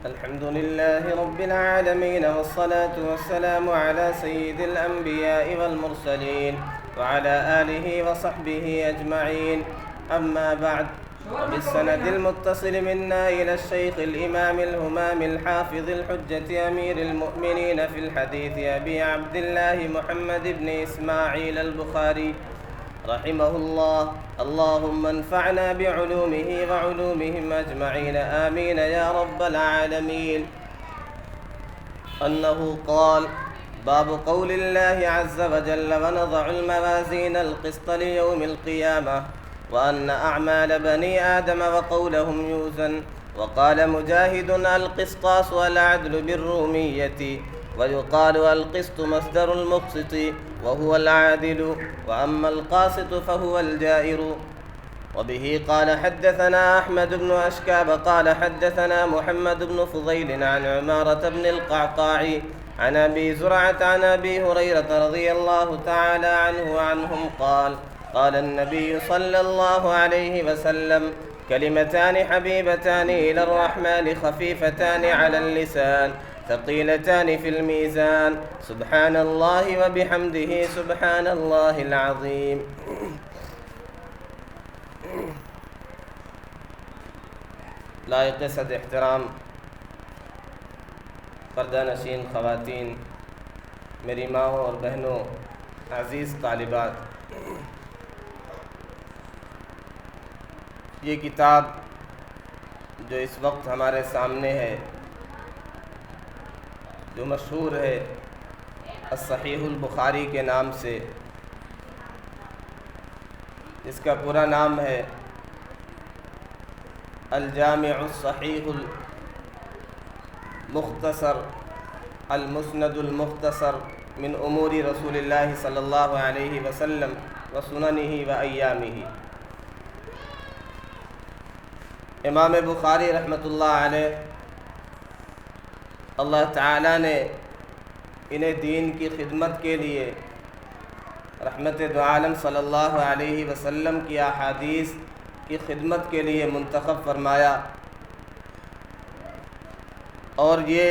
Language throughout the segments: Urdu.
الحمد لله رب العالمين، والصلاة والسلام على سيد الأنبياء والمرسلين وعلى آله وصحبه أجمعين. أما بعد، وبالسند المتصل منا إلى الشيخ الإمام الهمام الحافظ الحجة أمير المؤمنين في الحديث أبي عبد الله محمد بن إسماعيل البخاري رحمه الله. اللهم انفعنا بعلومه وعلومهم أجمعين آمين يا رب العالمين. أنه قال: باب قول الله عز وجل: ونضع الموازين القسط ليوم القيامة وأن أعمال بني آدم وقولهم يوزن. وقال مجاهد: القسطاس والعدل بالرومية، ويقال القسط مصدر المقسط وهو العادل، وأما القاسط فهو الجائر. وبه قال حدثنا أحمد بن أشكاب قال حدثنا محمد بن فضيل عن عمارة بن القعقاع عن أبي زرعة عن أبي هريرة رضي الله تعالى عنه وعنهم قال: قال النبي صلى الله عليه وسلم: كلمتان حبيبتان إلى الرحمن خفيفتان على اللسان ثقيلتان في الميزان، سبحان الله وبحمده سبحان الله العظيم. لائق صد احترام پردہ نشین خواتین، میری ماؤں اور بہنوں، عزیز طالبات، یہ کتاب جو اس وقت ہمارے سامنے ہے، جو مشہور ہے الصحیح البخاری کے نام سے، اس کا پورا نام ہے الجامع الصحیح المختصر المسند المختصر من امور رسول اللہ صلی اللہ علیہ وسلم وسننہ وایامہ. امام بخاری رحمۃ اللہ علیہ، اللہ تعالیٰ نے انہیں دین کی خدمت کے لیے رحمت دو عالم صلی اللہ علیہ وسلم کی احادیث کی خدمت کے لیے منتخب فرمایا، اور یہ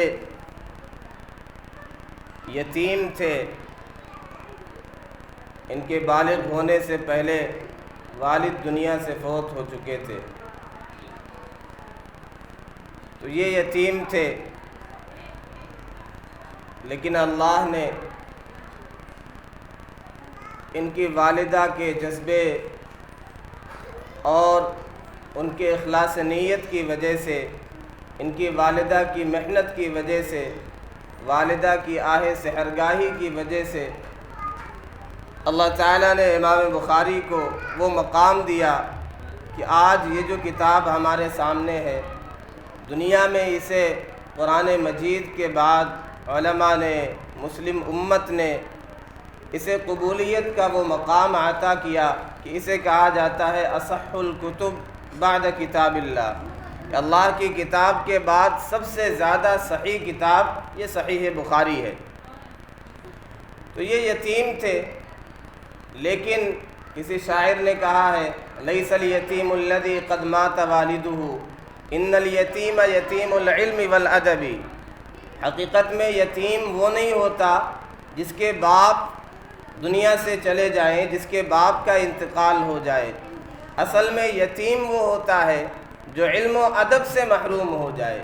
یتیم تھے. ان کے بالغ ہونے سے پہلے والد دنیا سے فوت ہو چکے تھے، تو یہ یتیم تھے، لیکن اللہ نے ان کی والدہ کے جذبے اور ان کے اخلاص نیت کی وجہ سے، ان کی والدہ کی محنت کی وجہ سے، والدہ کی آہ سحرگاہی کی وجہ سے اللہ تعالیٰ نے امام بخاری کو وہ مقام دیا کہ آج یہ جو کتاب ہمارے سامنے ہے، دنیا میں اسے قرآن مجید کے بعد علماء نے، مسلم امت نے اسے قبولیت کا وہ مقام عطا کیا کہ اسے کہا جاتا ہے اصح الکتب بعد کتاب اللہ، کہ اللہ کی کتاب کے بعد سب سے زیادہ صحیح کتاب یہ صحیح بخاری ہے. تو یہ یتیم تھے، لیکن کسی شاعر نے کہا ہے: لیس الیتیم الذی قد مات والدہ ان الیتیم یتیم العلم والادب. حقیقت میں یتیم وہ نہیں ہوتا جس کے باپ دنیا سے چلے جائیں، جس کے باپ کا انتقال ہو جائے. اصل میں یتیم وہ ہوتا ہے جو علم و ادب سے محروم ہو جائے.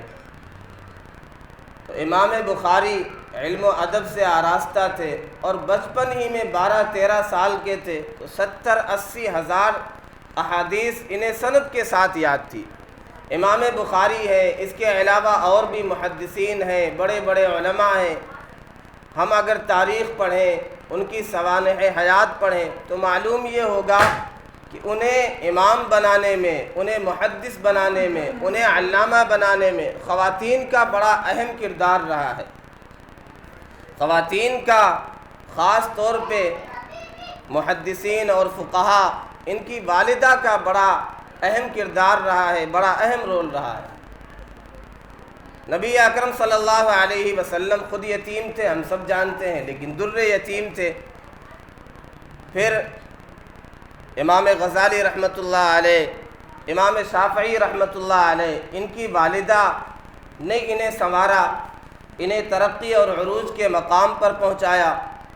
تو امام بخاری علم و ادب سے آراستہ تھے، اور بچپن ہی میں 12-13 سال کے تھے تو 70-80 ہزار احادیث انہیں سند کے ساتھ یاد تھی. امام بخاری ہے، اس کے علاوہ اور بھی محدثین ہیں، بڑے بڑے علماء ہیں. ہم اگر تاریخ پڑھیں، ان کی سوانح حیات پڑھیں تو معلوم یہ ہوگا کہ انہیں امام بنانے میں، انہیں محدث بنانے میں، انہیں علامہ بنانے میں خواتین کا بڑا اہم کردار رہا ہے. خواتین کا خاص طور پہ محدثین اور فقہا، ان کی والدہ کا بڑا اہم کردار رہا ہے، بڑا اہم رول رہا ہے. نبی اکرم صلی اللہ علیہ وسلم خود یتیم تھے، ہم سب جانتے ہیں، لیکن در یتیم تھے. پھر امام غزالی رحمۃ اللہ علیہ، امام شافعی رحمۃ اللہ علیہ، ان کی والدہ نے انہیں سنوارا، انہیں ترقی اور عروج کے مقام پر پہنچایا،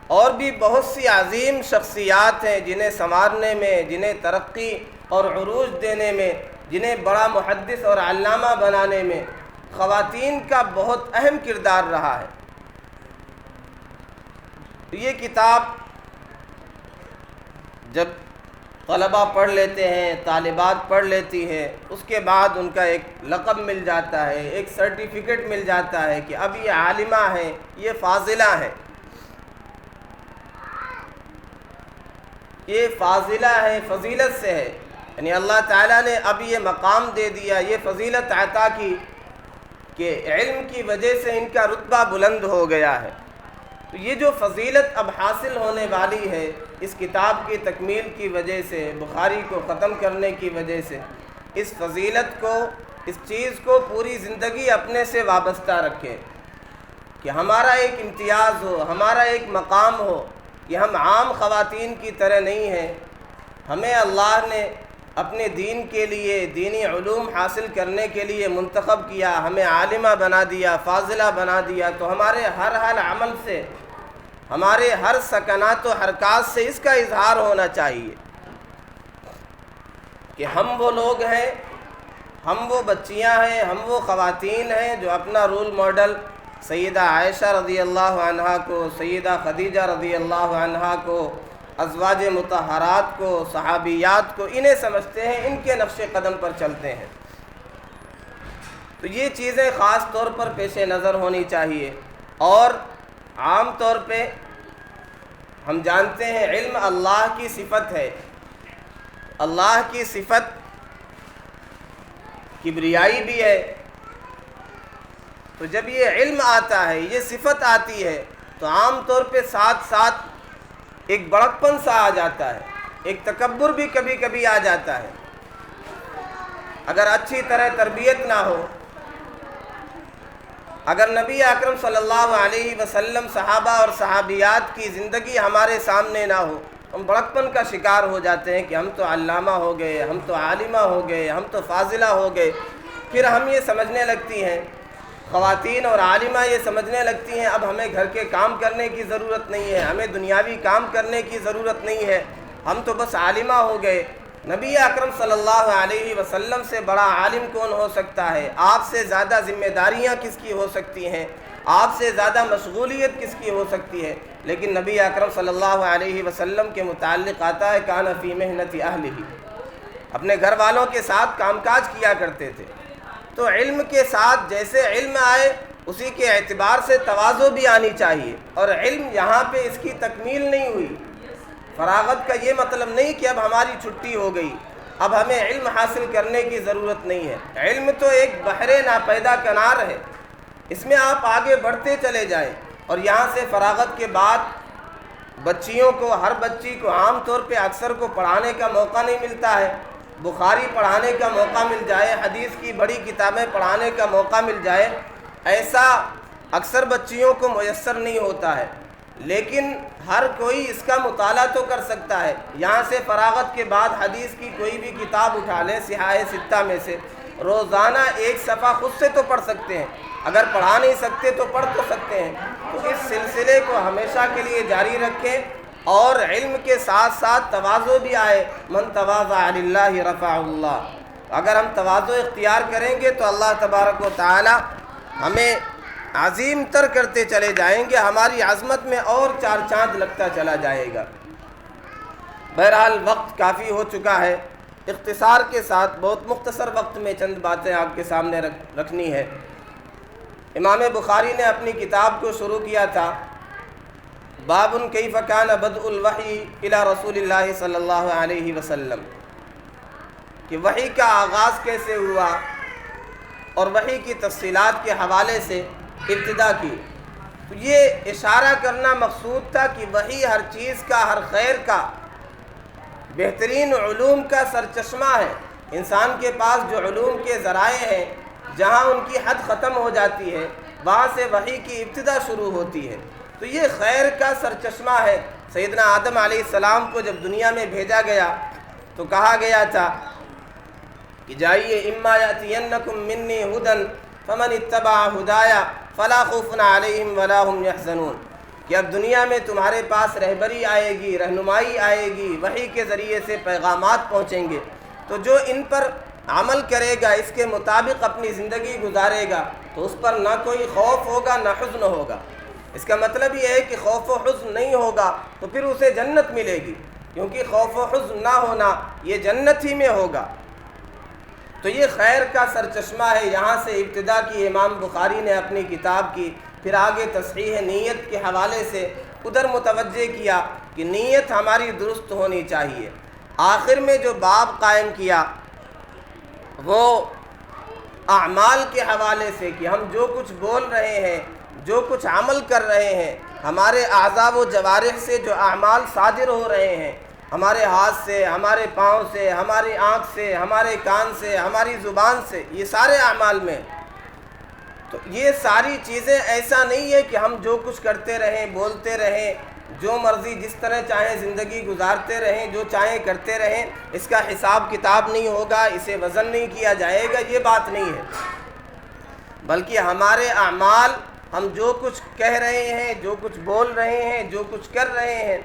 اور بھی بہت سی عظیم شخصیات ہیں جنہیں سنوارنے میں، جنہیں ترقی اور عروج دینے میں، جنہیں بڑا محدث اور علامہ بنانے میں خواتین کا بہت اہم کردار رہا ہے۔ تو یہ کتاب جب طلباء پڑھ لیتے ہیں، طالبات پڑھ لیتی ہیں، اس کے بعد ان کا ایک لقب مل جاتا ہے، ایک سرٹیفکیٹ مل جاتا ہے کہ اب یہ عالمہ ہیں، یہ فاضلہ ہیں۔ یہ فاضلہ ہے، فضیلت سے ہے، یعنی اللہ تعالیٰ نے اب یہ مقام دے دیا، یہ فضیلت عطا کی کہ علم کی وجہ سے ان کا رتبہ بلند ہو گیا ہے۔ تو یہ جو فضیلت اب حاصل ہونے والی ہے اس کتاب کی تکمیل کی وجہ سے، بخاری کو ختم کرنے کی وجہ سے، اس فضیلت کو، اس چیز کو پوری زندگی اپنے سے وابستہ رکھیں کہ ہمارا ایک امتیاز ہو، ہمارا ایک مقام ہو کہ ہم عام خواتین کی طرح نہیں ہیں۔ ہمیں اللہ نے اپنے دین کے لیے، دینی علوم حاصل کرنے کے لیے منتخب کیا، ہمیں عالمہ بنا دیا، فاضلہ بنا دیا، تو ہمارے ہر عمل سے، ہمارے ہر سکنات و حرکات سے اس کا اظہار ہونا چاہیے کہ ہم وہ لوگ ہیں، ہم وہ بچیاں ہیں، ہم وہ خواتین ہیں جو اپنا رول ماڈل سیدہ عائشہ رضی اللہ عنہا کو، سیدہ خدیجہ رضی اللہ عنہا کو، ازواج مطہرات کو، صحابیات کو، انہیں سمجھتے ہیں، ان کے نقش قدم پر چلتے ہیں۔ تو یہ چیزیں خاص طور پر پیش نظر ہونی چاہیے۔ اور عام طور پہ ہم جانتے ہیں علم اللہ کی صفت ہے، اللہ کی صفت کبریائی بھی ہے۔ تو جب یہ علم آتا ہے، یہ صفت آتی ہے، تو عام طور پہ ساتھ ساتھ ایک بڑکپن سا آ جاتا ہے، ایک تکبر بھی کبھی کبھی آ جاتا ہے اگر اچھی طرح تربیت نہ ہو۔ اگر نبی اکرم صلی اللہ علیہ وسلم، صحابہ اور صحابیات کی زندگی ہمارے سامنے نہ ہو، ہم بڑکپن کا شکار ہو جاتے ہیں کہ ہم تو علامہ ہو گئے، ہم تو عالمہ ہو گئے، ہم تو فاضلہ ہو گئے۔ پھر ہم یہ سمجھنے لگتی ہیں، خواتین اور عالمہ یہ سمجھنے لگتی ہیں اب ہمیں گھر کے کام کرنے کی ضرورت نہیں ہے، ہمیں دنیاوی کام کرنے کی ضرورت نہیں ہے، ہم تو بس عالمہ ہو گئے۔ نبی اکرم صلی اللہ علیہ وسلم سے بڑا عالم کون ہو سکتا ہے؟ آپ سے زیادہ ذمہ داریاں کس کی ہو سکتی ہیں؟ آپ سے زیادہ مشغولیت کس کی ہو سکتی ہے؟ لیکن نبی اکرم صلی اللہ علیہ وسلم کے متعلق آتا ہے کان فی محنت اہلہ، اپنے گھر والوں کے ساتھ کام کاج کیا کرتے تھے۔ تو علم کے ساتھ جیسے علم آئے اسی کے اعتبار سے تواضع بھی آنی چاہیے۔ اور علم یہاں پہ اس کی تکمیل نہیں ہوئی، فراغت کا یہ مطلب نہیں کہ اب ہماری چھٹی ہو گئی، اب ہمیں علم حاصل کرنے کی ضرورت نہیں ہے۔ علم تو ایک بحر ناپیدا کنار ہے، اس میں آپ آگے بڑھتے چلے جائیں۔ اور یہاں سے فراغت کے بعد بچیوں کو، ہر بچی کو عام طور پہ اکثر کو پڑھانے کا موقع نہیں ملتا ہے، بخاری پڑھانے کا موقع مل جائے، حدیث کی بڑی کتابیں پڑھانے کا موقع مل جائے، ایسا اکثر بچیوں کو میسر نہیں ہوتا ہے۔ لیکن ہر کوئی اس کا مطالعہ تو کر سکتا ہے۔ یہاں سے فراغت کے بعد حدیث کی کوئی بھی کتاب اٹھا لیں صحاح ستہ میں سے، روزانہ ایک صفحہ خود سے تو پڑھ سکتے ہیں، اگر پڑھا نہیں سکتے تو پڑھ تو سکتے ہیں۔ تو اس سلسلے کو ہمیشہ کے لیے جاری رکھیں، اور علم کے ساتھ ساتھ تواضع بھی آئے، من تواضع للہ رفعہ اللہ۔ اگر ہم تواضع اختیار کریں گے تو اللہ تبارک و تعالی ہمیں عظیم تر کرتے چلے جائیں گے، ہماری عظمت میں اور چار چاند لگتا چلا جائے گا۔ بہرحال وقت کافی ہو چکا ہے، اختصار کے ساتھ بہت مختصر وقت میں چند باتیں آپ کے سامنے رکھنی ہے۔ امام بخاری نے اپنی کتاب کو شروع کیا تھا باب کیف کان بدء الوحی الی رسول اللہ صلی اللہ علیہ وسلم، کہ وحی کا آغاز کیسے ہوا اور وحی کی تفصیلات کے حوالے سے ابتدا کی۔ تو یہ اشارہ کرنا مقصود تھا کہ وحی ہر چیز کا، ہر خیر کا، بہترین علوم کا سرچشمہ ہے۔ انسان کے پاس جو علوم کے ذرائع ہیں، جہاں ان کی حد ختم ہو جاتی ہے وہاں سے وحی کی ابتدا شروع ہوتی ہے۔ تو یہ خیر کا سرچشمہ ہے۔ سیدنا آدم علیہ السلام کو جب دنیا میں بھیجا گیا تو کہا گیا تھا کہ جائیے اما یاتینکم منی ہدی فمن اتبع ہدایا فلا خوف علیہم ولا هم یحزنون، کہ اب دنیا میں تمہارے پاس رہبری آئے گی، رہنمائی آئے گی، وحی کے ذریعے سے پیغامات پہنچیں گے، تو جو ان پر عمل کرے گا، اس کے مطابق اپنی زندگی گزارے گا، تو اس پر نہ کوئی خوف ہوگا نہ حزن ہوگا۔ اس کا مطلب یہ ہے کہ خوف و حزن نہیں ہوگا تو پھر اسے جنت ملے گی، کیونکہ خوف و حزن نہ ہونا یہ جنت ہی میں ہوگا۔ تو یہ خیر کا سرچشمہ ہے۔ یہاں سے ابتدا کی امام بخاری نے اپنی کتاب کی، پھر آگے تصحیح نیت کے حوالے سے ادھر متوجہ کیا کہ نیت ہماری درست ہونی چاہیے۔ آخر میں جو باب قائم کیا وہ اعمال کے حوالے سے، کہ ہم جو کچھ بول رہے ہیں، جو کچھ عمل کر رہے ہیں، ہمارے اعضاء و جوارح سے جو اعمال صادر ہو رہے ہیں، ہمارے ہاتھ سے، ہمارے پاؤں سے، ہماری آنکھ سے، ہمارے کان سے، ہماری زبان سے، یہ سارے اعمال میں، تو یہ ساری چیزیں ایسا نہیں ہے کہ ہم جو کچھ کرتے رہیں، بولتے رہیں، جو مرضی جس طرح چاہیں زندگی گزارتے رہیں، جو چاہیں کرتے رہیں، اس کا حساب کتاب نہیں ہوگا، اسے وزن نہیں کیا جائے گا، یہ بات نہیں ہے۔ بلکہ ہمارے اعمال، ہم جو کچھ کہہ رہے ہیں، جو کچھ بول رہے ہیں، جو کچھ کر رہے ہیں،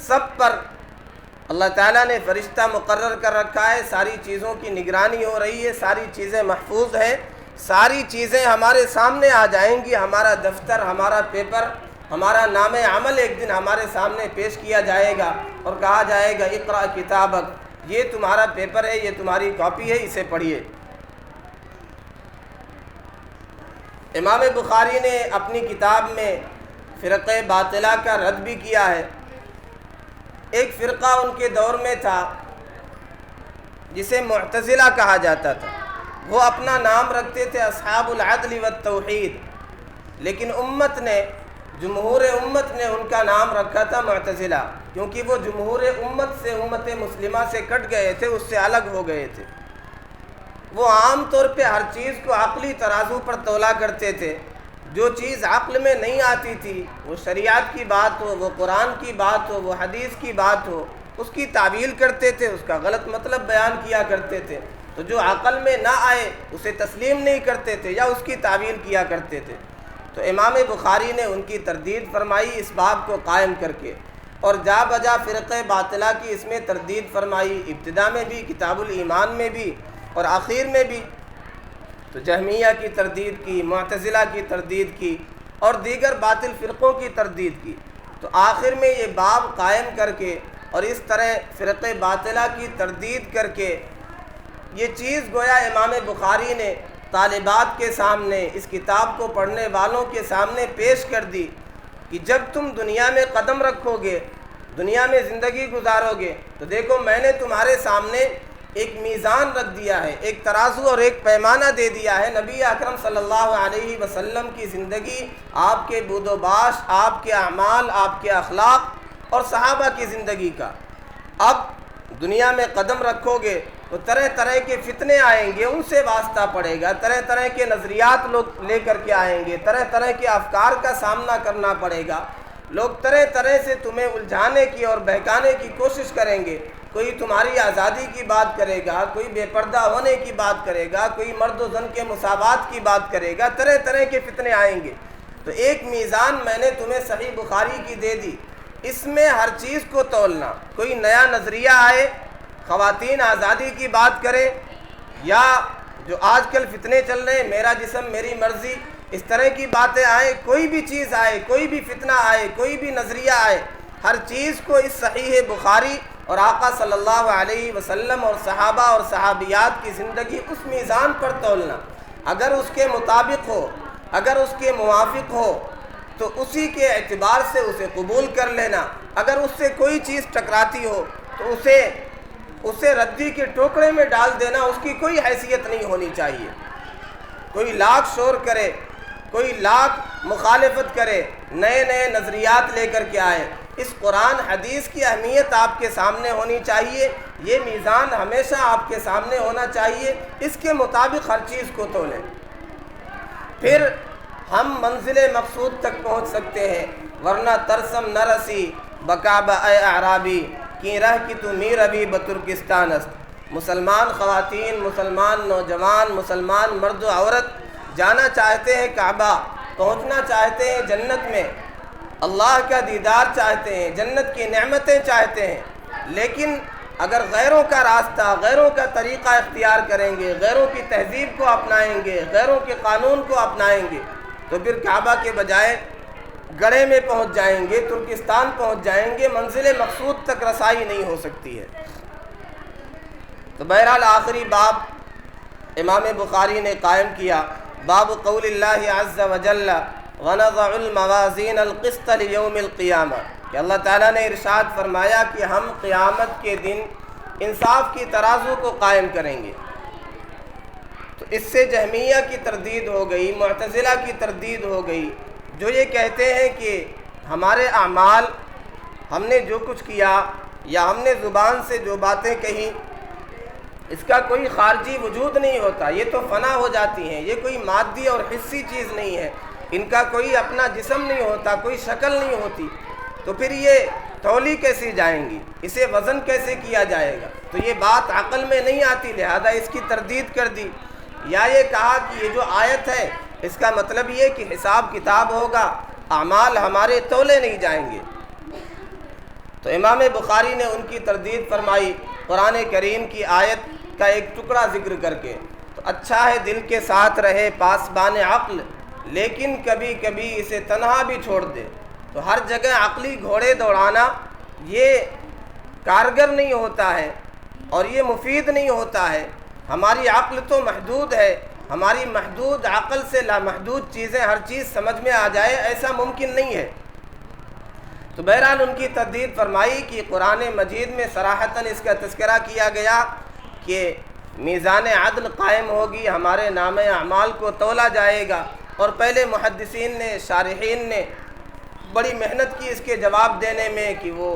سب پر اللہ تعالیٰ نے فرشتہ مقرر کر رکھا ہے، ساری چیزوں کی نگرانی ہو رہی ہے، ساری چیزیں محفوظ ہیں، ساری چیزیں ہمارے سامنے آ جائیں گی۔ ہمارا دفتر، ہمارا پیپر، ہمارا نام عمل ایک دن ہمارے سامنے پیش کیا جائے گا اور کہا جائے گا اقرأ کتابک، یہ تمہارا پیپر ہے، یہ تمہاری کاپی ہے، اسے پڑھیے۔ امام بخاری نے اپنی کتاب میں فرقہ باطلہ کا رد بھی کیا ہے۔ ایک فرقہ ان کے دور میں تھا جسے معتزلہ کہا جاتا تھا، وہ اپنا نام رکھتے تھے اصحاب العدل والتوحید، لیکن امت نے، جمہور امت نے ان کا نام رکھا تھا معتزلہ، کیونکہ وہ جمہور امت سے، امت مسلمہ سے کٹ گئے تھے، اس سے الگ ہو گئے تھے۔ وہ عام طور پہ ہر چیز کو عقلی ترازو پر تولا کرتے تھے، جو چیز عقل میں نہیں آتی تھی، وہ شریعت کی بات ہو، وہ قرآن کی بات ہو، وہ حدیث کی بات ہو، اس کی تعویل کرتے تھے، اس کا غلط مطلب بیان کیا کرتے تھے، تو جو عقل میں نہ آئے اسے تسلیم نہیں کرتے تھے یا اس کی تعویل کیا کرتے تھے۔ تو امام بخاری نے ان کی تردید فرمائی اس باب کو قائم کر کے، اور جا بجا فرقہ باطلہ کی اس میں تردید فرمائی، ابتدا میں بھی، کتاب الایمان میں بھی اور آخر میں بھی۔ تو جہمیہ کی تردید کی، معتزلہ کی تردید کی اور دیگر باطل فرقوں کی تردید کی۔ تو آخر میں یہ باب قائم کر کے اور اس طرح فرقہ باطلہ کی تردید کر کے یہ چیز گویا امام بخاری نے طالبات کے سامنے، اس کتاب کو پڑھنے والوں کے سامنے پیش کر دی کہ جب تم دنیا میں قدم رکھو گے، دنیا میں زندگی گزارو گے، تو دیکھو میں نے تمہارے سامنے ایک میزان رکھ دیا ہے، ایک ترازو اور ایک پیمانہ دے دیا ہے، نبی اکرم صلی اللہ علیہ وسلم کی زندگی، آپ کے بود و باش، آپ کے اعمال، آپ کے اخلاق اور صحابہ کی زندگی کا۔ اب دنیا میں قدم رکھو گے تو طرح طرح کے فتنے آئیں گے، ان سے واسطہ پڑے گا، طرح طرح کے نظریات لوگ لے کر کے آئیں گے، طرح طرح کے افکار کا سامنا کرنا پڑے گا، لوگ طرح طرح سے تمہیں الجھانے کی اور بہکانے کی کوشش کریں گے، کوئی تمہاری آزادی کی بات کرے گا، کوئی بے پردہ ہونے کی بات کرے گا، کوئی مرد و زن کے مساوات کی بات کرے گا، طرح طرح کے فتنے آئیں گے۔ تو ایک میزان میں نے تمہیں صحیح بخاری کی دے دی، اس میں ہر چیز کو تولنا، کوئی نیا نظریہ آئے، خواتین آزادی کی بات کریں، یا جو آج کل فتنے چل رہے ہیں، میرا جسم میری مرضی، اس طرح کی باتیں آئیں، کوئی بھی چیز آئے، کوئی بھی فتنہ آئے، کوئی بھی نظریہ آئے، ہر چیز کو اس صحیح بخاری اور آقا صلی اللہ علیہ وسلم اور صحابہ اور صحابیات کی زندگی اس میزان پر تولنا، اگر اس کے مطابق ہو، اگر اس کے موافق ہو تو اسی کے اعتبار سے اسے قبول کر لینا، اگر اس سے کوئی چیز ٹکراتی ہو تو اسے ردی کے ٹوکرے میں ڈال دینا، اس کی کوئی حیثیت نہیں ہونی چاہیے۔ کوئی لاکھ شور کرے، کوئی لاکھ مخالفت کرے، نئے نئے نظریات لے کر کے آئے، اس قرآن حدیث کی اہمیت آپ کے سامنے ہونی چاہیے، یہ میزان ہمیشہ آپ کے سامنے ہونا چاہیے، اس کے مطابق ہر چیز کو تولیں، پھر ہم منزل مقصود تک پہنچ سکتے ہیں، ورنہ ترسم نہ رسی بکعبہ اے اعرابی کی رہ کی تو میر ابھی بترکستان است۔ مسلمان خواتین، مسلمان نوجوان، مسلمان مرد و عورت جانا چاہتے ہیں کعبہ، پہنچنا چاہتے ہیں جنت میں، اللہ کا دیدار چاہتے ہیں، جنت کی نعمتیں چاہتے ہیں، لیکن اگر غیروں کا راستہ، غیروں کا طریقہ اختیار کریں گے، غیروں کی تہذیب کو اپنائیں گے، غیروں کے قانون کو اپنائیں گے، تو پھر کعبہ کے بجائے گڑھے میں پہنچ جائیں گے، ترکستان پہنچ جائیں گے، منزل مقصود تک رسائی نہیں ہو سکتی ہے۔ تو بہرحال آخری باب امام بخاری نے قائم کیا، باب قول اللہ عز وجل وَنَضَعُ الْمَوَازِينَ الْقِسْطَ لِيَوْمِ الْقِيَامَةِ کہ اللہ تعالیٰ نے ارشاد فرمایا کہ ہم قیامت کے دن انصاف کی ترازو کو قائم کریں گے۔ تو اس سے جہمیہ کی تردید ہو گئی، معتزلہ کی تردید ہو گئی، جو یہ کہتے ہیں کہ ہمارے اعمال، ہم نے جو کچھ کیا یا ہم نے زبان سے جو باتیں کہیں، اس کا کوئی خارجی وجود نہیں ہوتا، یہ تو فنا ہو جاتی ہیں، یہ کوئی مادی اور حسی چیز نہیں ہے، ان کا کوئی اپنا جسم نہیں ہوتا، کوئی شکل نہیں ہوتی، تو پھر یہ تولی کیسے جائیں گی، اسے وزن کیسے کیا جائے گا؟ تو یہ بات عقل میں نہیں آتی، لہذا اس کی تردید کر دی۔ یا یہ کہا کہ یہ جو آیت ہے اس کا مطلب یہ کہ حساب کتاب ہوگا، اعمال ہمارے تولے نہیں جائیں گے۔ تو امام بخاری نے ان کی تردید فرمائی قرآن کریم کی آیت کا ایک ٹکڑا ذکر کر کے، تو اچھا ہے دل کے ساتھ رہے پاسبان عقل، لیکن کبھی کبھی اسے تنہا بھی چھوڑ دے۔ تو ہر جگہ عقلی گھوڑے دوڑانا یہ کارگر نہیں ہوتا ہے اور یہ مفید نہیں ہوتا ہے۔ ہماری عقل تو محدود ہے، ہماری محدود عقل سے لامحدود چیزیں ہر چیز سمجھ میں آ جائے ایسا ممکن نہیں ہے۔ تو بہرحال ان کی تردید فرمائی کہ قرآن مجید میں صراحتاً اس کا تذکرہ کیا گیا کہ میزان عدل قائم ہوگی، ہمارے نام اعمال کو تولا جائے گا، اور پہلے محدثین نے، شارحین نے بڑی محنت کی اس کے جواب دینے میں کہ وہ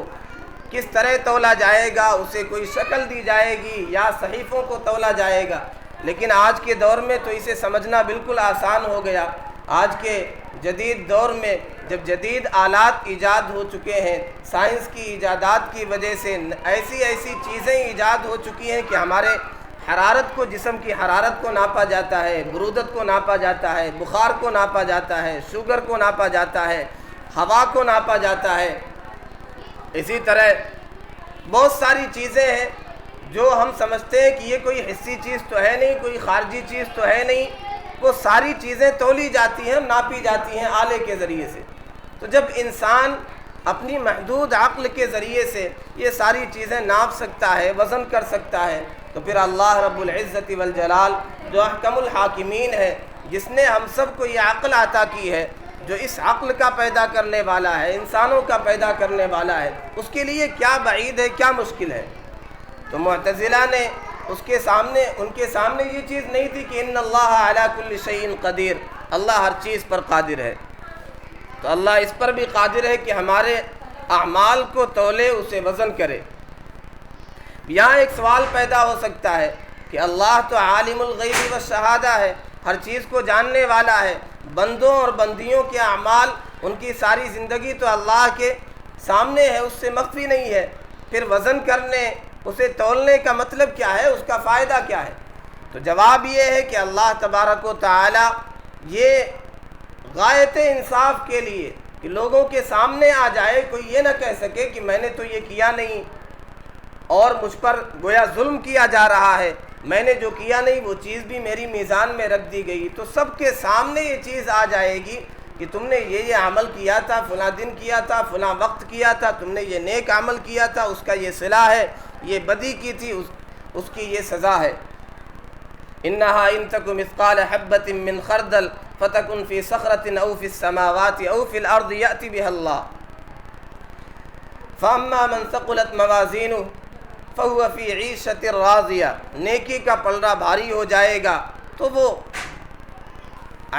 کس طرح تولا جائے گا، اسے کوئی شکل دی جائے گی یا صحیفوں کو تولا جائے گا، لیکن آج کے دور میں تو اسے سمجھنا بالکل آسان ہو گیا۔ آج کے جدید دور میں جب جدید آلات ایجاد ہو چکے ہیں، سائنس کی ایجادات کی وجہ سے ایسی چیزیں ایجاد ہو چکی ہیں کہ ہمارے حرارت کو، جسم کی حرارت کو ناپا جاتا ہے، برودت کو ناپا جاتا ہے، بخار کو ناپا جاتا ہے، شوگر کو ناپا جاتا ہے، ہوا کو ناپا جاتا ہے۔ اسی طرح بہت ساری چیزیں ہیں جو ہم سمجھتے ہیں کہ یہ کوئی حسی چیز تو ہے نہیں، کوئی خارجی چیز تو ہے نہیں، وہ ساری چیزیں تولی جاتی ہیں، ناپی جاتی ہیں آلے کے ذریعے سے۔ تو جب انسان اپنی محدود عقل کے ذریعے سے یہ ساری چیزیں ناپ سکتا ہے، وزن کر سکتا ہے، تو پھر اللہ رب العزت والجلال جو احکم الحاکمین ہے، جس نے ہم سب کو یہ عقل عطا کی ہے، جو اس عقل کا پیدا کرنے والا ہے، انسانوں کا پیدا کرنے والا ہے، اس کے لیے کیا بعید ہے، کیا مشکل ہے؟ تو معتزلہ نے ان کے سامنے یہ چیز نہیں تھی کہ ان اللہ علی کل شیء قدیر، اللہ ہر چیز پر قادر ہے۔ تو اللہ اس پر بھی قادر ہے کہ ہمارے اعمال کو تولے، اسے وزن کرے۔ یہاں ایک سوال پیدا ہو سکتا ہے کہ اللہ تو عالم الغیب والشہادہ ہے، ہر چیز کو جاننے والا ہے، بندوں اور بندیوں کے اعمال، ان کی ساری زندگی تو اللہ کے سامنے ہے، اس سے مخفی نہیں ہے، پھر وزن کرنے، اسے تولنے کا مطلب کیا ہے، اس کا فائدہ کیا ہے؟ تو جواب یہ ہے کہ اللہ تبارک و تعالی یہ غایت انصاف کے لیے کہ لوگوں کے سامنے آ جائے، کوئی یہ نہ کہہ سکے کہ میں نے تو یہ کیا نہیں اور مجھ پر گویا ظلم کیا جا رہا ہے، میں نے جو کیا نہیں وہ چیز بھی میری میزان میں رکھ دی گئی، تو سب کے سامنے یہ چیز آ جائے گی کہ تم نے یہ عمل کیا تھا، فلاں دن کیا تھا، فلاں وقت کیا تھا، تم نے یہ نیک عمل کیا تھا، اس کا یہ صلہ ہے، یہ بدی کی تھی، اس کی یہ سزا ہے۔ انہا ان تک مثقال حبۃ من خردل فتکن فی صخرۃ او فی السماوات او فی الارض یأتی بها اللہ فاما من ثقلت موازینہ فہو فی عیشۃ راضیہ، نیکی کا پلڑا بھاری ہو جائے گا تو وہ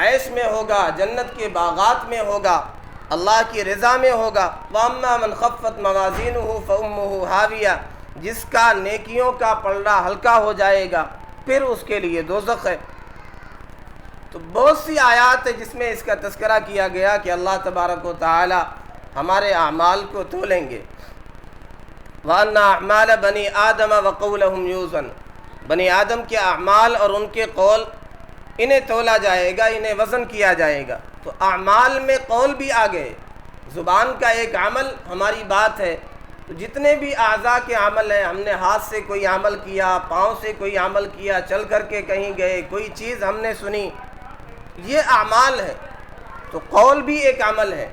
عیش میں ہوگا، جنت کے باغات میں ہوگا، اللہ کی رضا میں ہوگا۔ واما من خفت موازینہ فامہ ہاویہ، جس کا نیکیوں کا پلڑا ہلکا ہو جائے گا پھر اس کے لیے دوزخ ہے۔ تو بہت سی آیات ہیں جس میں اس کا تذکرہ کیا گیا کہ اللہ تبارک و تعالی ہمارے اعمال کو تولیں گے۔ وَأَنَّ أَعْمَالَ بَنِي آدَمَ وَقَوْلَهُمْ يُوزَنُ، بنی آدم کے اعمال اور ان کے قول انہیں تولا جائے گا، انہیں وزن کیا جائے گا۔ تو اعمال میں قول بھی آ گئے، زبان کا ایک عمل ہماری بات ہے، تو جتنے بھی اعضاء کے عمل ہیں، ہم نے ہاتھ سے کوئی عمل کیا، پاؤں سے کوئی عمل کیا، چل کر کے کہیں گئے، کوئی چیز ہم نے سنی، یہ اعمال ہے۔ تو قول بھی ایک عمل ہے،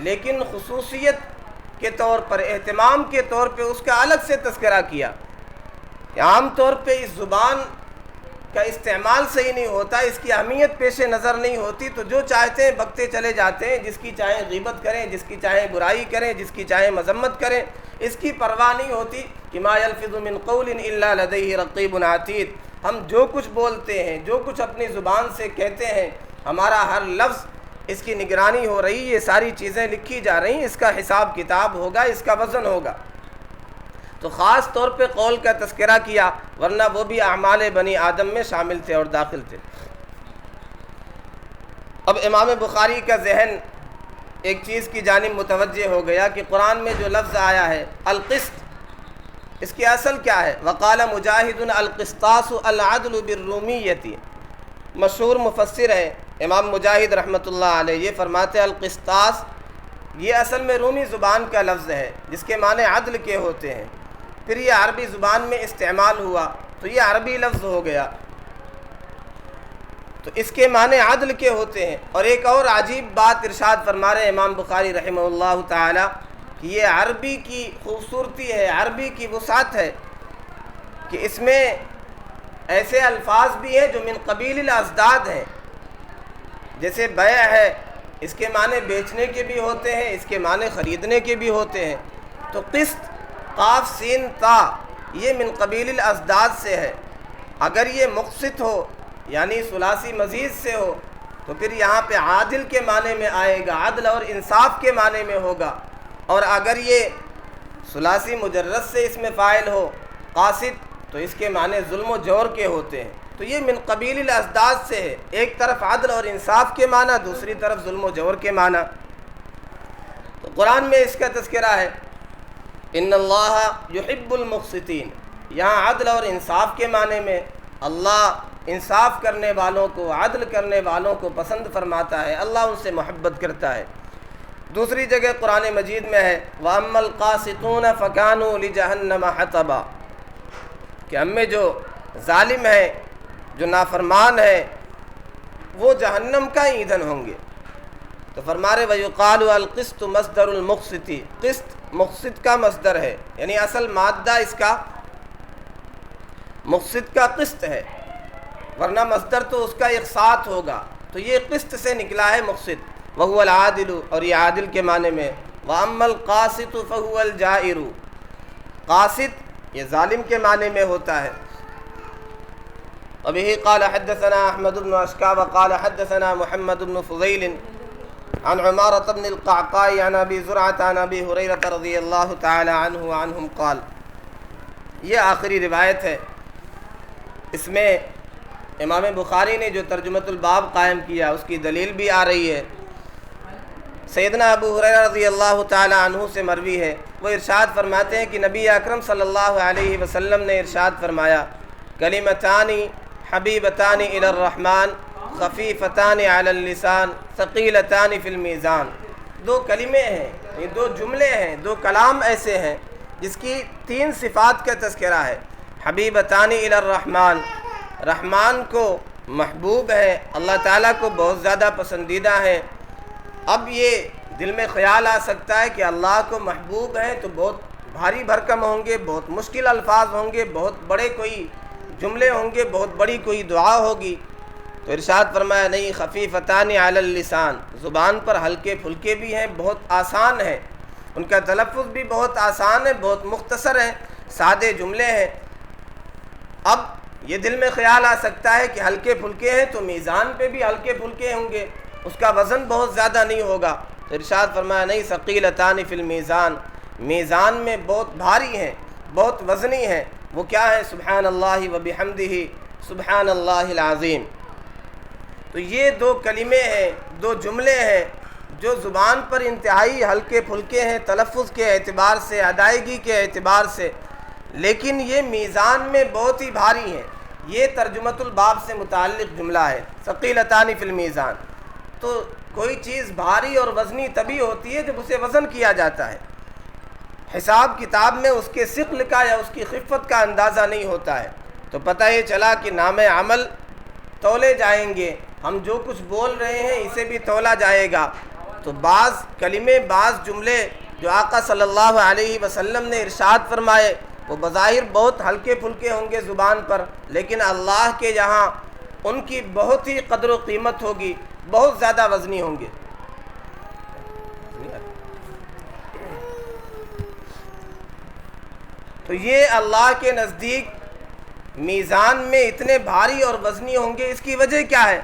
لیکن خصوصیت کے طور پر، اہتمام کے طور پہ اس کا الگ سے تذکرہ کیا کہ عام طور پہ اس زبان کا استعمال صحیح نہیں ہوتا، اس کی اہمیت پیش نظر نہیں ہوتی، تو جو چاہتے ہیں بکتے چلے جاتے ہیں، جس کی چاہیں غیبت کریں، جس کی چاہیں برائی کریں، جس کی چاہیں مذمت کریں، اس کی پرواہ نہیں ہوتی کہ ما یلفظ من قول الا لدیہ رقیب عتید۔ ہم جو کچھ بولتے ہیں، جو کچھ اپنی زبان سے کہتے ہیں، ہمارا ہر لفظ اس کی نگرانی ہو رہی، یہ ساری چیزیں لکھی جا رہی ہیں، اس کا حساب کتاب ہوگا، اس کا وزن ہوگا۔ تو خاص طور پہ قول کا تذکرہ کیا، ورنہ وہ بھی اعمال بنی آدم میں شامل تھے اور داخل تھے۔ اب امام بخاری کا ذہن ایک چیز کی جانب متوجہ ہو گیا کہ قرآن میں جو لفظ آیا ہے القسط، اس کی اصل کیا ہے؟ وقال مجاہد القسطاس العدل بالرومیۃ۔ مشہور مفسر ہے امام مجاہد رحمۃ اللہ علیہ، یہ فرماتے ہیں القسطاس یہ اصل میں رومی زبان کا لفظ ہے جس کے معنی عدل کے ہوتے ہیں، پھر یہ عربی زبان میں استعمال ہوا تو یہ عربی لفظ ہو گیا، تو اس کے معنی عدل کے ہوتے ہیں۔ اور ایک اور عجیب بات ارشاد فرما رہے ہیں امام بخاری رحمہ اللہ تعالی کہ یہ عربی کی خوبصورتی ہے، عربی کی وسعت ہے کہ اس میں ایسے الفاظ بھی ہیں جو من قبیل الازداد ہیں، جیسے بیع ہے، اس کے معنی بیچنے کے بھی ہوتے ہیں، اس کے معنی خریدنے کے بھی ہوتے ہیں۔ تو قسط قاف سین تا یہ من قبیل الازداد سے ہے، اگر یہ مقسط ہو یعنی ثلاثی مزید سے ہو تو پھر یہاں پہ عادل کے معنی میں آئے گا، عدل اور انصاف کے معنی میں ہوگا، اور اگر یہ ثلاثی مجرد سے اس میں فاعل ہو قاصد تو اس کے معنی ظلم و جور کے ہوتے ہیں۔ تو یہ من قبیل الازداد سے ہے، ایک طرف عدل اور انصاف کے معنی، دوسری طرف ظلم و جور کے معنی۔ تو قرآن میں اس کا تذکرہ ہے ان اللہ یحب المقسطین، یہاں عدل اور انصاف کے معنی میں اللہ انصاف کرنے والوں کو، عدل کرنے والوں کو پسند فرماتا ہے، اللہ ان سے محبت کرتا ہے۔ دوسری جگہ قرآن مجید میں ہے وَأَمَّا الْقَاسِطُونَ فَكَانُوا لِجَهَنَّمَ حَطَبًا، کہ ہم میں جو ظالم ہے، جو نافرمان ہے، وہ جہنم کا ایندھن ہوں گے۔ تو فرما رہے وَيُقَالُ الْقِسْطُ مَصْدَرُ الْمُقْسِطِ، قسط مقسط کا مصدر ہے، یعنی اصل مادہ اس کا مقسط کا قسط ہے، ورنہ مصدر تو اس کا اقساط ہوگا، تو یہ قسط سے نکلا ہے مقسط۔ وَهُوَ الْعَادِلُ، اور یہ عادل کے معنی میں۔ وَأَمَّا الْقَاسِطُ فَهُوَ الْجَائِرُ، قاسط یہ ظالم کے معنی میں ہوتا ہے۔ وبه قال حدثنا احمد بن اشکاب قال حدثنا محمد بن فضیل عن عمارة بن القعقاع عن ابی زرعة عن ابی ہریرة رضی اللہ تعالی عنہ وعنہم قال، یہ آخری روایت ہے، اس میں امام بخاری نے جو ترجمۃ الباب قائم کیا اس کی دلیل بھی آ رہی ہے۔ سیدنا ابو ہریرہ رضی اللہ تعالی عنہ سے مروی ہے، وہ ارشاد فرماتے ہیں کہ نبی اکرم صلی اللہ علیہ وسلم نے ارشاد فرمایا کلمتان حبیبتان الی الرحمن خفیفتان علی اللسان ثقیلتان فی المیزان، دو کلمے ہیں، یہ دو جملے ہیں، دو کلام ایسے ہیں جس کی تین صفات کا تذکرہ ہے۔ حبیبتان الی الرحمن، رحمان کو محبوب ہے، اللہ تعالیٰ کو بہت زیادہ پسندیدہ ہے۔ اب یہ دل میں خیال آ سکتا ہے کہ اللہ کو محبوب ہے تو بہت بھاری بھرکم ہوں گے، بہت مشکل الفاظ ہوں گے، بہت بڑے کوئی جملے ہوں گے، بہت بڑی کوئی دعا ہوگی، تو ارشاد فرمایا نہیں، خفیفتان علی اللسان، زبان پر ہلکے پھلکے بھی ہیں، بہت آسان ہیں، ان کا تلفظ بھی بہت آسان ہے، بہت مختصر ہے، سادے جملے ہیں۔ اب یہ دل میں خیال آ سکتا ہے کہ ہلکے پھلکے ہیں تو میزان پہ بھی ہلکے پھلکے ہوں گے، اس کا وزن بہت زیادہ نہیں ہوگا، تو ارشاد فرمایا نہیں، ثقیلتان فی المیزان، میزان میں بہت بھاری ہیں، بہت وزنی ہیں۔ وہ کیا ہے؟ سبحان اللہ و بحمدہ سبحان اللہ العظیم۔ تو یہ دو کلمے ہیں، دو جملے ہیں جو زبان پر انتہائی ہلکے پھلکے ہیں تلفظ کے اعتبار سے، ادائیگی کے اعتبار سے، لیکن یہ میزان میں بہت ہی بھاری ہیں۔ یہ ترجمۃ الباب سے متعلق جملہ ہے، ثقیلتان فی المیزان۔ تو کوئی چیز بھاری اور وزنی تبھی ہوتی ہے جب اسے وزن کیا جاتا ہے، حساب کتاب میں اس کے ثقل کا یا اس کی خفت کا اندازہ نہیں ہوتا ہے۔ تو پتہ یہ چلا کہ نام عمل تولے جائیں گے، ہم جو کچھ بول رہے ہیں اسے بھی تولا جائے گا۔ تو بعض کلمے، بعض جملے جو آقا صلی اللہ علیہ وسلم نے ارشاد فرمائے وہ بظاہر بہت ہلکے پھلکے ہوں گے زبان پر، لیکن اللہ کے یہاں ان کی بہت ہی قدر و قیمت ہوگی، بہت زیادہ وزنی ہوں گے۔ تو یہ اللہ کے نزدیک میزان میں اتنے بھاری اور وزنی ہوں گے، اس کی وجہ کیا ہے؟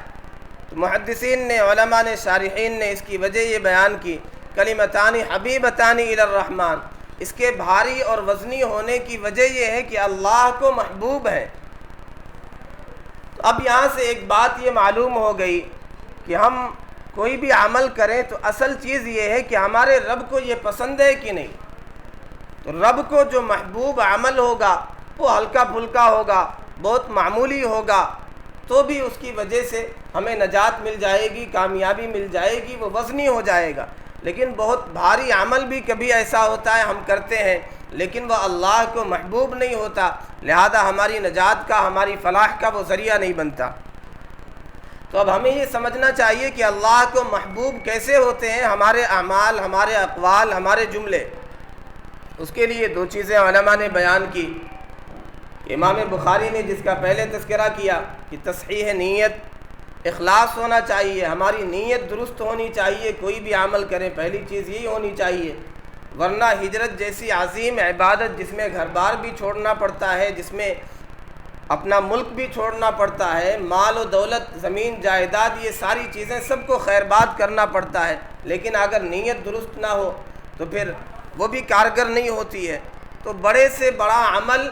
تو محدثین نے، علماء نے، شارحین نے اس کی وجہ یہ بیان کی، کلمتان حبیبتان الی الرحمن، اس کے بھاری اور وزنی ہونے کی وجہ یہ ہے کہ اللہ کو محبوب ہے۔ تو اب یہاں سے ایک بات یہ معلوم ہو گئی کہ ہم کوئی بھی عمل کریں تو اصل چیز یہ ہے کہ ہمارے رب کو یہ پسند ہے کہ نہیں۔ تو رب کو جو محبوب عمل ہوگا وہ ہلکا پھلکا ہوگا، بہت معمولی ہوگا، تو بھی اس کی وجہ سے ہمیں نجات مل جائے گی، کامیابی مل جائے گی، وہ وزنی ہو جائے گا۔ لیکن بہت بھاری عمل بھی کبھی ایسا ہوتا ہے ہم کرتے ہیں لیکن وہ اللہ کو محبوب نہیں ہوتا، لہذا ہماری نجات کا، ہماری فلاح کا وہ ذریعہ نہیں بنتا۔ تو اب ہمیں یہ سمجھنا چاہیے کہ اللہ کو محبوب کیسے ہوتے ہیں ہمارے اعمال، ہمارے اقوال، ہمارے جملے۔ اس کے لیے دو چیزیں علماء نے بیان کی۔ امام بخاری نے جس کا پہلے تذکرہ کیا کہ تصحیح نیت، اخلاص ہونا چاہیے، ہماری نیت درست ہونی چاہیے، کوئی بھی عمل کریں پہلی چیز یہی ہونی چاہیے، ورنہ ہجرت جیسی عظیم عبادت جس میں گھر بار بھی چھوڑنا پڑتا ہے، جس میں اپنا ملک بھی چھوڑنا پڑتا ہے، مال و دولت، زمین جائیداد، یہ ساری چیزیں سب کو خیرباد کرنا پڑتا ہے، لیکن اگر نیت درست نہ ہو تو پھر وہ بھی کارگر نہیں ہوتی ہے۔ تو بڑے سے بڑا عمل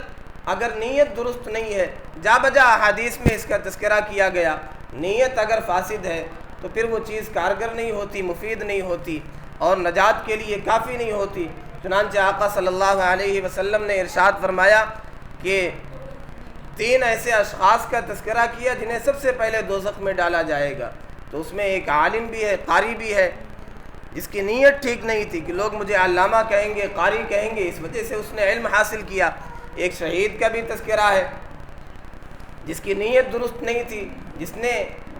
اگر نیت درست نہیں ہے، جا بجا احادیث میں اس کا تذکرہ کیا گیا، نیت اگر فاسد ہے تو پھر وہ چیز کارگر نہیں ہوتی، مفید نہیں ہوتی اور نجات کے لیے کافی نہیں ہوتی۔ چنانچہ آقا صلی اللہ علیہ وسلم نے ارشاد فرمایا کہ 3 ایسے اشخاص کا تذکرہ کیا جنہیں سب سے پہلے دوزخ میں ڈالا جائے گا۔ تو اس میں ایک عالم بھی ہے، قاری بھی ہے، جس کی نیت ٹھیک نہیں تھی کہ لوگ مجھے علامہ کہیں گے، قاری کہیں گے، اس وجہ سے اس نے علم حاصل کیا۔ ایک شہید کا بھی تذکرہ ہے جس کی نیت درست نہیں تھی، جس نے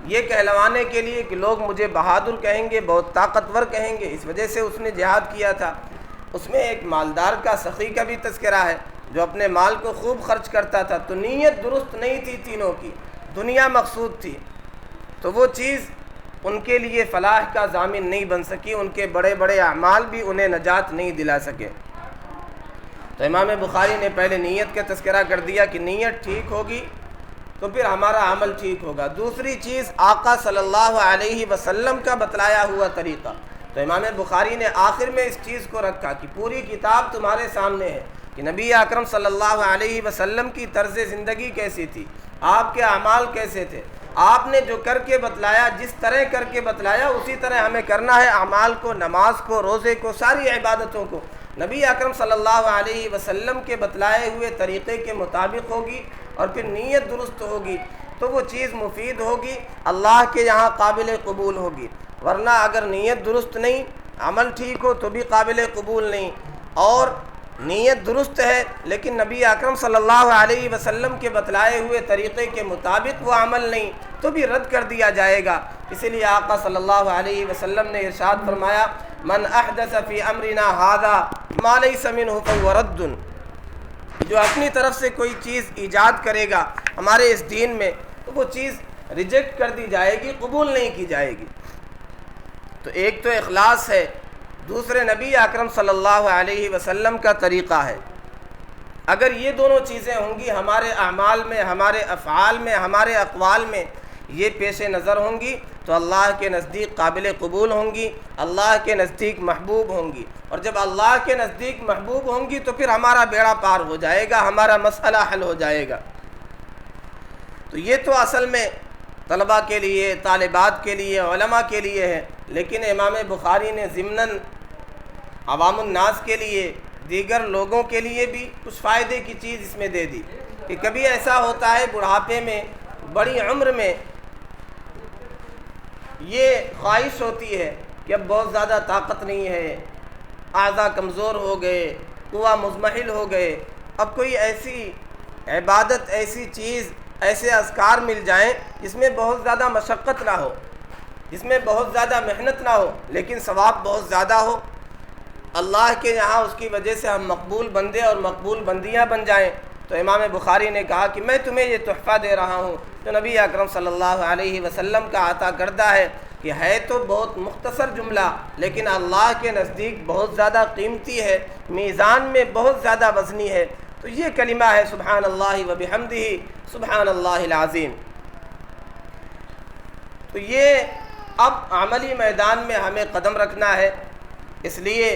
یہ کہلوانے کے لیے کہ لوگ مجھے بہادر کہیں گے، بہت طاقتور کہیں گے، اس وجہ سے اس نے جہاد کیا تھا۔ اس میں ایک مالدار کا، سخی کا بھی تذکرہ ہے جو اپنے مال کو خوب خرچ کرتا تھا۔ تو نیت درست نہیں تھی تینوں کی، دنیا مقصود تھی، تو وہ چیز ان کے لیے فلاح کا ضامن نہیں بن سکی، ان کے بڑے بڑے اعمال بھی انہیں نجات نہیں دلا سکے۔ تو امام بخاری نے پہلے نیت کا تذکرہ کر دیا کہ نیت ٹھیک ہوگی تو پھر ہمارا عمل ٹھیک ہوگا۔ دوسری چیز آقا صلی اللہ علیہ وسلم کا بتلایا ہوا طریقہ۔ تو امام بخاری نے آخر میں اس چیز کو رکھا کہ پوری کتاب تمہارے سامنے ہے کہ نبی اکرم صلی اللہ علیہ وسلم کی طرز زندگی کیسی تھی، آپ کے اعمال کیسے تھے، آپ نے جو کر کے بتلایا، جس طرح کر کے بتلایا اسی طرح ہمیں کرنا ہے۔ اعمال کو، نماز کو، روزے کو، ساری عبادتوں کو نبی اکرم صلی اللہ علیہ وسلم کے بتلائے ہوئے طریقے کے مطابق ہوگی، اور پھر نیت درست ہوگی تو وہ چیز مفید ہوگی، اللہ کے یہاں قابل قبول ہوگی۔ ورنہ اگر نیت درست نہیں، عمل ٹھیک ہو تو بھی قابل قبول نہیں، اور نیت درست ہے لیکن نبی اکرم صلی اللہ علیہ وسلم کے بتلائے ہوئے طریقے کے مطابق وہ عمل نہیں تو بھی رد کر دیا جائے گا۔ اسی لیے آقا صلی اللہ علیہ وسلم نے ارشاد فرمایا، من احدث فی امرنا ھذا ما لیس منہ فہو رد، جو اپنی طرف سے کوئی چیز ایجاد کرے گا ہمارے اس دین میں تو وہ چیز ریجیکٹ کر دی جائے گی، قبول نہیں کی جائے گی۔ تو ایک تو اخلاص ہے، دوسرے نبی اکرم صلی اللہ علیہ وسلم کا طریقہ ہے۔ اگر یہ دونوں چیزیں ہوں گی ہمارے اعمال میں، ہمارے افعال میں، ہمارے اقوال میں، یہ پیش نظر ہوں گی تو اللہ کے نزدیک قابل قبول ہوں گی، اللہ کے نزدیک محبوب ہوں گی، اور جب اللہ کے نزدیک محبوب ہوں گی تو پھر ہمارا بیڑا پار ہو جائے گا، ہمارا مسئلہ حل ہو جائے گا۔ تو یہ تو اصل میں طلباء کے لیے، طالبات کے لیے، علماء کے لیے ہے، لیکن امام بخاری نے ضمناً عوام الناس کے لیے، دیگر لوگوں کے لیے بھی کچھ فائدے کی چیز اس میں دے دی۔ کہ کبھی ایسا ہوتا ہے بڑھاپے میں، بڑی عمر میں یہ خواہش ہوتی ہے کہ اب بہت زیادہ طاقت نہیں ہے، اعضاء کمزور ہو گئے، قوا مضمحل ہو گئے، اب کوئی ایسی عبادت، ایسی چیز، ایسے اذکار مل جائیں جس میں بہت زیادہ مشقت نہ ہو، جس میں بہت زیادہ محنت نہ ہو، لیکن ثواب بہت زیادہ ہو، اللہ کے یہاں اس کی وجہ سے ہم مقبول بندے اور مقبول بندیاں بن جائیں۔ تو امام بخاری نے کہا کہ میں تمہیں یہ تحفہ دے رہا ہوں جو نبی اکرم صلی اللہ علیہ وسلم کا عطا کردہ ہے، کہ ہے تو بہت مختصر جملہ لیکن اللہ کے نزدیک بہت زیادہ قیمتی ہے، میزان میں بہت زیادہ وزنی ہے۔ تو یہ کلمہ ہے سبحان اللہ و بحمدہ سبحان اللہ العظیم۔ تو یہ اب عملی میدان میں ہمیں قدم رکھنا ہے، اس لیے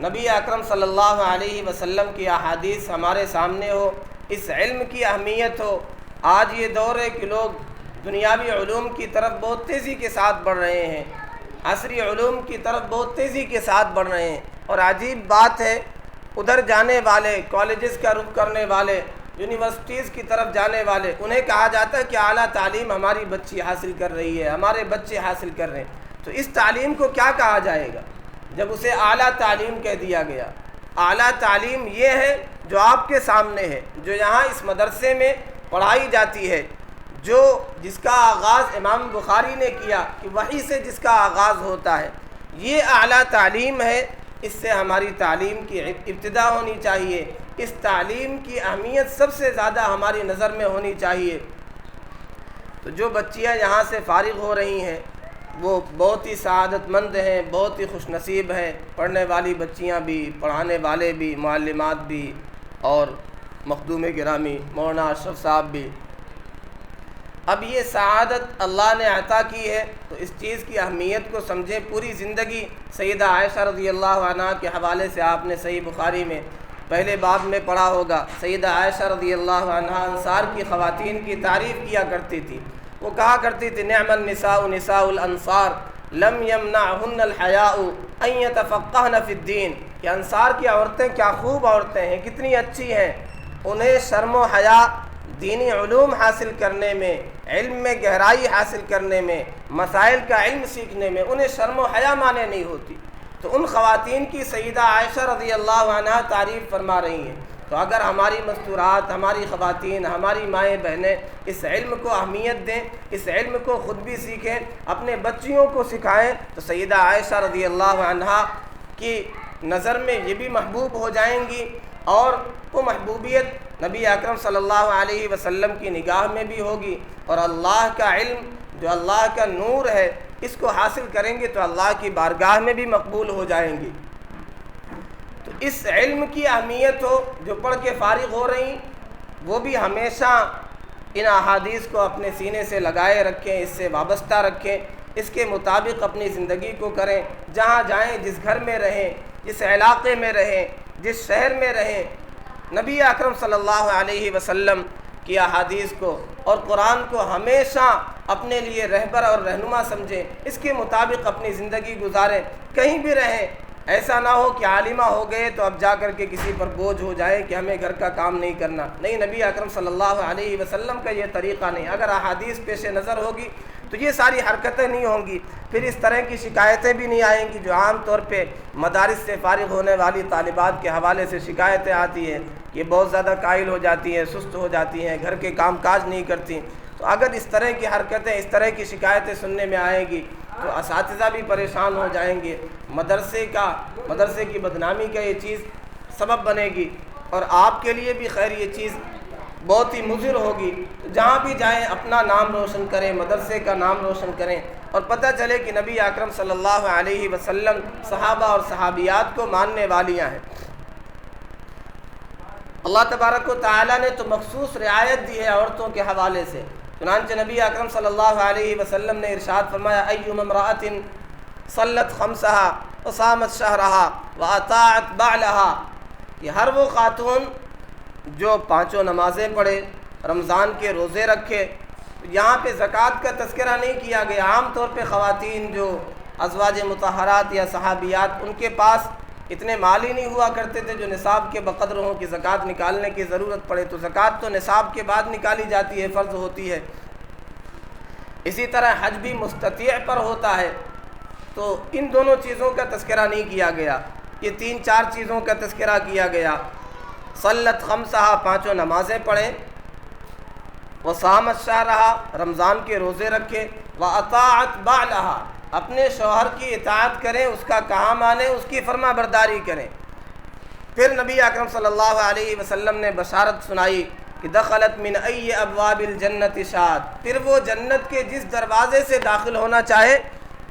نبی اکرم صلی اللہ علیہ وسلم کی احادیث ہمارے سامنے ہو، اس علم کی اہمیت ہو۔ آج یہ دور ہے کہ لوگ دنیاوی علوم کی طرف بہت تیزی کے ساتھ بڑھ رہے ہیں، عصری علوم کی طرف بہت تیزی کے ساتھ بڑھ رہے ہیں، اور عجیب بات ہے ادھر جانے والے، کالجز کا رخ کرنے والے، یونیورسٹیز کی طرف جانے والے، انہیں کہا جاتا ہے کہ اعلیٰ تعلیم ہماری بچی حاصل کر رہی ہے، ہمارے بچے حاصل کر رہے ہیں۔ تو اس تعلیم کو کیا کہا جائے گا جب اسے اعلیٰ تعلیم کہہ دیا گیا؟ اعلیٰ تعلیم یہ ہے جو آپ کے سامنے ہے، جو یہاں اس مدرسے میں پڑھائی جاتی ہے، جس کا آغاز امام بخاری نے کیا کہ وحی سے جس کا آغاز ہوتا ہے، یہ اعلیٰ تعلیم ہے۔ اس سے ہماری تعلیم کی ابتدا ہونی چاہیے، اس تعلیم کی اہمیت سب سے زیادہ ہماری نظر میں ہونی چاہیے۔ تو جو بچیاں یہاں سے فارغ ہو رہی ہیں وہ بہت ہی سعادت مند ہیں، بہت ہی خوش نصیب ہیں، پڑھنے والی بچیاں بھی، پڑھانے والے بھی، معلمات بھی، اور مخدوم گرامی مولانا اشرف صاحب بھی۔ اب یہ سعادت اللہ نے عطا کی ہے تو اس چیز کی اہمیت کو سمجھیں۔ پوری زندگی سیدہ عائشہ رضی اللہ عنہا کے حوالے سے آپ نے صحیح بخاری میں پہلے باب میں پڑھا ہوگا، سیدہ عائشہ رضی اللہ عنہا انصار کی خواتین کی تعریف کیا کرتی تھی۔ وہ کہا کرتی تھی نعم النساء نساء الانصار لم یمنعہن الحیاء ان یتفقہن فی الدین، کہ انصار کی عورتیں کیا خوب عورتیں ہیں، کتنی اچھی ہیں، انہیں شرم و حیا دینی علوم حاصل کرنے میں، علم میں گہرائی حاصل کرنے میں، مسائل کا علم سیکھنے میں انہیں شرم و حیا مانے نہیں ہوتی۔ تو ان خواتین کی سیدہ عائشہ رضی اللہ عنہا تعریف فرما رہی ہیں۔ تو اگر ہماری مستورات، ہماری خواتین، ہماری مائیں بہنیں اس علم کو اہمیت دیں، اس علم کو خود بھی سیکھیں، اپنے بچیوں کو سکھائیں، تو سیدہ عائشہ رضی اللہ عنہا کی نظر میں یہ بھی محبوب ہو جائیں گی، اور وہ محبوبیت نبی اکرم صلی اللہ علیہ وسلم کی نگاہ میں بھی ہوگی، اور اللہ کا علم جو اللہ کا نور ہے اس کو حاصل کریں گے تو اللہ کی بارگاہ میں بھی مقبول ہو جائیں گی۔ تو اس علم کی اہمیت ہو، جو پڑھ کے فارغ ہو رہی وہ بھی ہمیشہ ان احادیث کو اپنے سینے سے لگائے رکھیں، اس سے وابستہ رکھیں، اس کے مطابق اپنی زندگی کو کریں، جہاں جائیں، جس گھر میں رہیں، جس علاقے میں رہیں، جس شہر میں رہیں، نبی اکرم صلی اللہ علیہ وسلم کی احادیث کو اور قرآن کو ہمیشہ اپنے لیے رہبر اور رہنما سمجھیں، اس کے مطابق اپنی زندگی گزاریں، کہیں بھی رہیں۔ ایسا نہ ہو کہ عالمہ ہو گئے تو اب جا کر کے کسی پر بوجھ ہو جائے کہ ہمیں گھر کا کام نہیں کرنا، نہیں، نبی اکرم صلی اللہ علیہ وسلم کا یہ طریقہ نہیں۔ اگر احادیث پیش نظر ہوگی تو یہ ساری حرکتیں نہیں ہوں گی، پھر اس طرح کی شکایتیں بھی نہیں آئیں گی جو عام طور پہ مدارس سے فارغ ہونے والی طالبات کے حوالے سے شکایتیں آتی ہیں کہ بہت زیادہ قائل ہو جاتی ہیں، سست ہو جاتی ہیں، گھر کے کام کاج نہیں کرتی۔ تو اگر اس طرح کی حرکتیں، اس طرح کی شکایتیں سننے میں آئیں گی تو اساتذہ بھی پریشان ہو جائیں گے، مدرسے کی بدنامی کا یہ چیز سبب بنے گی، اور آپ کے لیے بھی خیر یہ چیز بہت ہی مضر ہوگی۔ تو جہاں بھی جائیں اپنا نام روشن کریں، مدرسے کا نام روشن کریں، اور پتہ چلے کہ نبی اکرم صلی اللہ علیہ وسلم صحابہ اور صحابیات کو ماننے والیاں ہیں۔ اللہ تبارک و تعالیٰ نے تو مخصوص رعایت دی ہے عورتوں کے حوالے سے، چنانچہ نبی اکرم صلی اللہ علیہ وسلم نے ارشاد فرمایا ایما امرأۃ صلت خمسہا وصامت شہرہا واطاعت بعلہا، کہ ہر وہ خاتون جو پانچوں نمازیں پڑھے، رمضان کے روزے رکھے۔ یہاں پہ زکوٰۃ کا تذکرہ نہیں کیا گیا، عام طور پہ خواتین جو ازواج مطہرات یا صحابیات ان کے پاس اتنے مال ہی نہیں ہوا کرتے تھے جو نصاب کے بقدر ہوں کہ زکوٰۃ نکالنے کی ضرورت پڑے، تو زکوٰۃ تو نصاب کے بعد نکالی جاتی ہے، فرض ہوتی ہے۔ اسی طرح حج بھی مستطیع پر ہوتا ہے، تو ان دونوں چیزوں کا تذکرہ نہیں کیا گیا، یہ 3-4 چیزوں کا تذکرہ کیا گیا۔ صلت خمسہا، 5 نمازیں پڑھیں، وصامت شہرہا، رمضان کے روزے رکھے، واطاعت بعلہا، اپنے شوہر کی اطاعت کریں، اس کا کہا مانیں، اس کی فرما برداری کریں۔ پھر نبی اکرم صلی اللہ علیہ وسلم نے بشارت سنائی کہ دخلت من ای ابواب الجنت شاءت، پھر وہ جنت کے جس دروازے سے داخل ہونا چاہے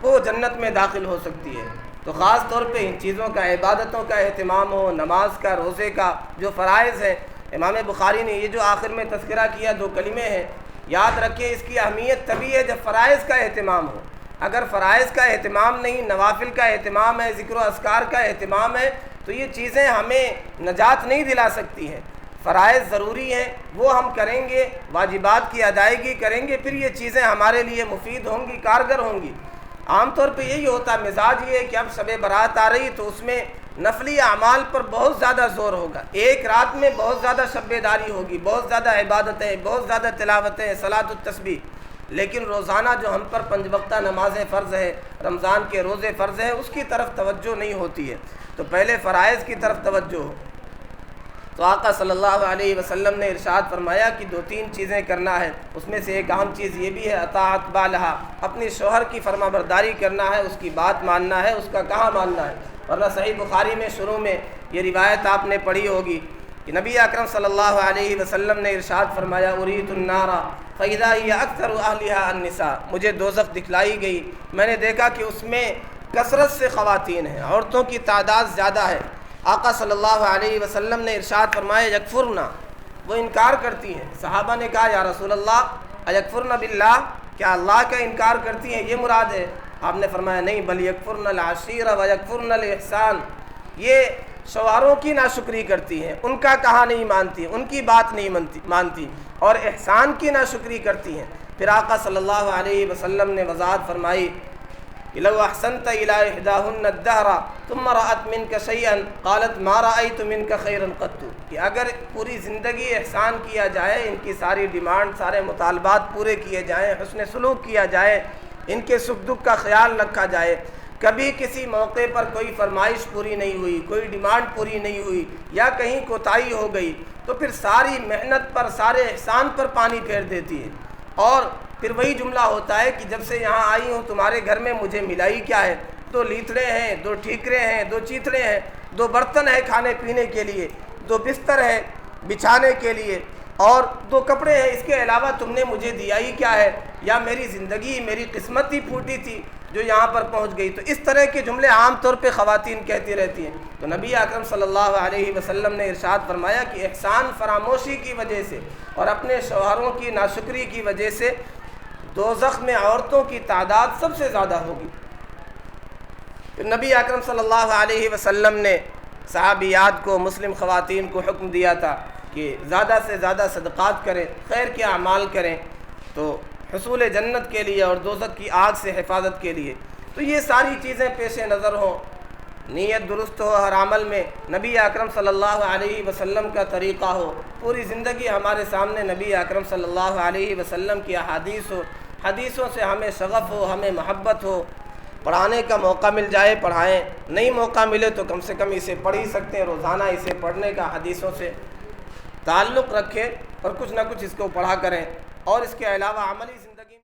وہ جنت میں داخل ہو سکتی ہے۔ تو خاص طور پہ ان چیزوں کا، عبادتوں کا اہتمام ہو، نماز کا، روزے کا، جو فرائض ہیں۔ امام بخاری نے یہ جو آخر میں تذکرہ کیا 2 کلمے ہیں، یاد رکھیں اس کی اہمیت تبھی ہے جب فرائض کا اہتمام ہو۔ اگر فرائض کا اہتمام نہیں، نوافل کا اہتمام ہے، ذکر و اذکار کا اہتمام ہے، تو یہ چیزیں ہمیں نجات نہیں دلا سکتی ہیں۔ فرائض ضروری ہیں، وہ ہم کریں گے، واجبات کی ادائیگی کریں گے، پھر یہ چیزیں ہمارے لیے مفید ہوں گی، کارگر ہوں گی۔ عام طور پہ یہی ہوتا، مزاج یہ ہے کہ اب شب برات آ رہی تو اس میں نفلی اعمال پر بہت زیادہ زور ہوگا، ایک رات میں بہت زیادہ شب بیداری ہوگی، بہت زیادہ عبادتیں، بہت زیادہ تلاوتیں، صلاۃ التسبیح، لیکن روزانہ جو ہم پر 5 وقتہ نمازیں فرض ہے، رمضان کے روزے فرض ہیں، اس کی طرف توجہ نہیں ہوتی ہے۔ تو پہلے فرائض کی طرف توجہ ہو۔ تو آقا صلی اللہ علیہ وسلم نے ارشاد فرمایا کہ 2-3 چیزیں کرنا ہے، اس میں سے ایک اہم چیز یہ بھی ہے اطاعت بالہا، اپنی شوہر کی فرما برداری کرنا ہے، اس کی بات ماننا ہے، اس کا کہا ماننا ہے۔ ورنہ صحیح بخاری میں شروع میں یہ روایت آپ نے پڑھی ہوگی کہ نبی اکرم صلی اللہ علیہ وسلم نے ارشاد فرمایا اریت النار فاذا هي اکثر اہلها النساء، مجھے دوزخ دکھلائی گئی، میں نے دیکھا کہ اس میں کثرت سے خواتین ہیں، عورتوں کی تعداد زیادہ ہے۔ آقا صلی اللہ علیہ وسلم نے ارشاد فرمایا یکفرنا، وہ انکار کرتی ہیں۔ صحابہ نے کہا یا رسول اللہ یکفرنا باللہ، کیا اللہ کا انکار کرتی ہیں یہ مراد ہے؟ آپ نے فرمایا نہیں، بل یکفرن العشیرہ و یکفرن الاحسان، یہ شوہروں کی ناشکری کرتی ہیں، ان کا کہا نہیں مانتی، ان کی بات نہیں مانتی، اور احسان کی ناشکری کرتی ہیں۔ پھر آقا صلی اللہ علیہ وسلم نے وضاحت فرمائی کہ لو احسنت الی احداہن الدہر ثم رأت منک شیئا قالت ما رأیت منک خیرا قط، کہ اگر پوری زندگی احسان کیا جائے، ان کی ساری ڈیمانڈ، سارے مطالبات پورے کیے جائیں، حسن سلوک کیا جائے، ان کے سکھ دکھ کا خیال رکھا جائے، کبھی کسی موقع پر کوئی فرمائش پوری نہیں ہوئی، کوئی ڈیمانڈ پوری نہیں ہوئی، یا کہیں کوتاہی ہو گئی، تو پھر ساری محنت پر، سارے احسان پر پانی پھیر دیتی ہے۔ اور پھر وہی جملہ ہوتا ہے کہ جب سے یہاں آئی ہوں تمہارے گھر میں مجھے ملا ہی کیا ہے؟ 2 لیتڑے ہیں، 2 ٹھیکرے ہیں، 2 چیتڑے ہیں، 2 برتن ہیں کھانے پینے کے لیے، 2 بستر ہے بچھانے کے لیے، اور 2 کپڑے ہیں، اس کے علاوہ تم نے مجھے دیا ہی کیا ہے؟ یا میری زندگی، میری قسمت ہی پھوٹی تھی جو یہاں پر پہنچ گئی؟ تو اس طرح کے جملے عام طور پہ خواتین کہتی رہتی ہیں۔ تو نبی اکرم صلی اللہ علیہ وسلم نے ارشاد فرمایا کہ احسان فراموشی کی وجہ سے اور اپنے شوہروں کی ناشکری کی وجہ سے دوزخ میں عورتوں کی تعداد سب سے زیادہ ہوگی۔ پھر نبی اکرم صلی اللہ علیہ وسلم نے صحابیات کو، مسلم خواتین کو حکم دیا تھا کہ زیادہ سے زیادہ صدقات کریں، خیر کے اعمال کریں، تو حصول جنت کے لیے اور دوزخ کی آگ سے حفاظت کے لیے۔ تو یہ ساری چیزیں پیش نظر ہوں، نیت درست ہو ہر عمل میں، نبی اکرم صلی اللہ علیہ وسلم کا طریقہ ہو، پوری زندگی ہمارے سامنے نبی اکرم صلی اللہ علیہ وسلم کی احادیث ہو، حدیثوں سے ہمیں شغف ہو، ہمیں محبت ہو، پڑھانے کا موقع مل جائے پڑھائیں، نہیں موقع ملے تو کم سے کم اسے پڑھ ہی سکتے ہیں، روزانہ اسے پڑھنے کا حدیثوں سے تعلق رکھیں اور کچھ نہ کچھ اس کو پڑھا کریں، اور اس کے علاوہ عملی